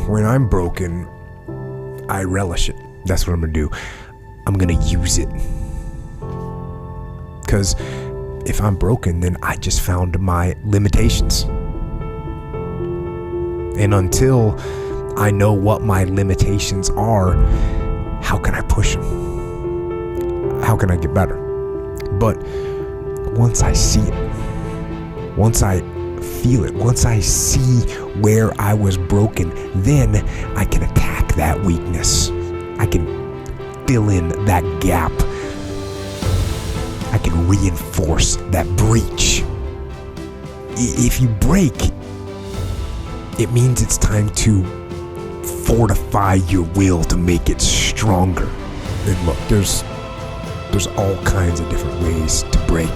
when I'm broken, I relish it. That's what I'm gonna do. I'm gonna use it. Because if I'm broken, then I just found my limitations. And until I know what my limitations are, how can I push them? How can I get better? But once I see it, once I feel it, once I see where I was broken, then I can attack that weakness. I can fill in that gap. I can reinforce that breach. If you break, it means it's time to fortify your will to make it stronger. And look, there's all kinds of different ways to break.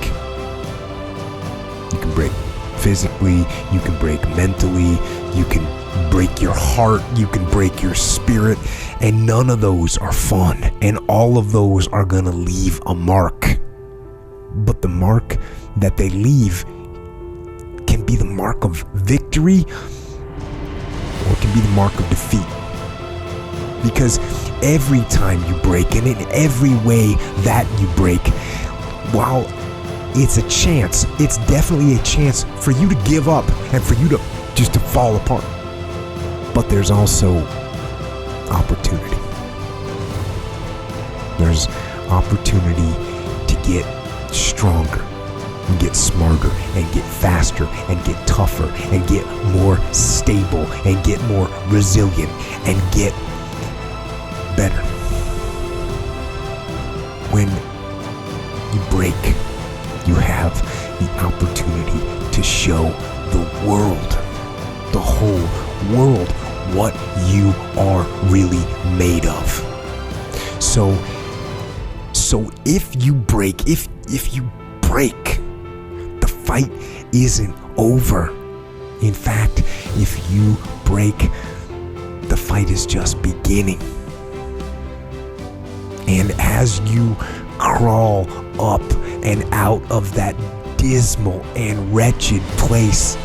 You can break physically, you can break mentally, you can break your heart, you can break your spirit, and none of those are fun, and all of those are gonna leave a mark. But the mark that they leave can be the mark of victory, or it can be the mark of defeat. Because every time you break, and in every way that you break, while it's a chance, it's definitely a chance for you to give up and for you to just to fall apart. But there's also opportunity. There's opportunity to get stronger and get smarter and get faster and get tougher and get more stable and get more resilient and get better. When you break, you have the opportunity to show the world, the whole world, what you are really made of. So if you break, if you break, the fight isn't over. In fact, if you break, the fight is just beginning. And as you crawl up and out of that dismal and wretched place,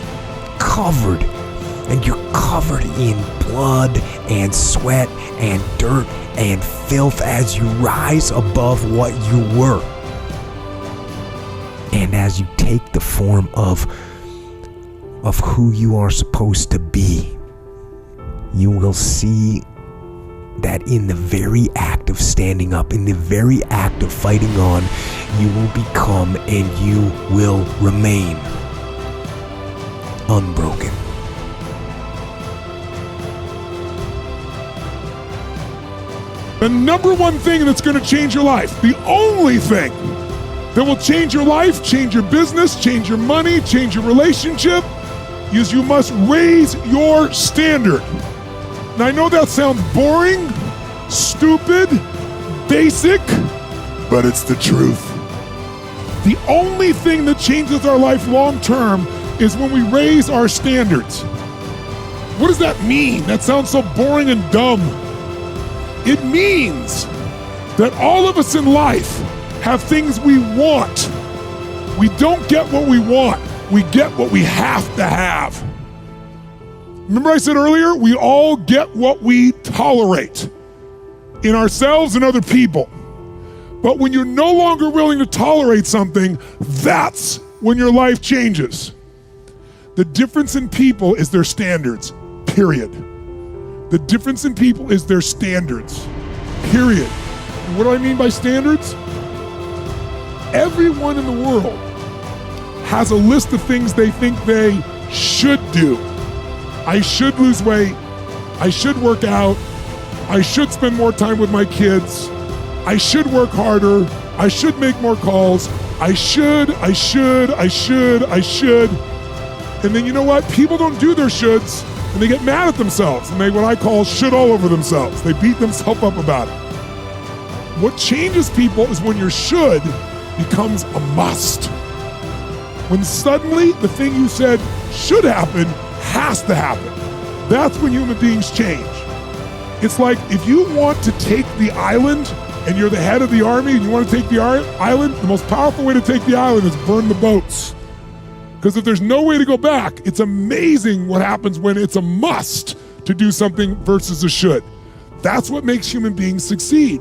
you're covered in blood and sweat and dirt and filth as you rise above what you were. And as you take the form of who you are supposed to be, you will see that in the very act of standing up, in the very act of fighting on, you will become and you will remain unbroken. The number one thing that's going to change your life, the only thing that will change your life, change your business, change your money, change your relationship, is you must raise your standard. Now I know that sounds boring, stupid, basic, but it's the truth. The only thing that changes our life long term is when we raise our standards. What does that mean? That sounds so boring and dumb. It means that all of us in life have things we want. We don't get what we want. We get what we have to have. Remember I said earlier, we all get what we tolerate in ourselves and other people. But when you're no longer willing to tolerate something, that's when your life changes. The difference in people is their standards, period. The difference in people is their standards, period. And what do I mean by standards? Everyone in the world has a list of things they think they should do. I should lose weight. I should work out. I should spend more time with my kids. I should work harder. I should make more calls. I should. And then you know what? People don't do their shoulds and they get mad at themselves and they what I call should all over themselves. They beat themselves up about it. What changes people is when your should becomes a must. When suddenly the thing you said should happen has to happen. That's when human beings change. It's like if you want to take the island and you're the head of the army and you want to take the island, the most powerful way to take the island is burn the boats. Because if there's no way to go back, it's amazing what happens when it's a must to do something versus a should. That's what makes human beings succeed.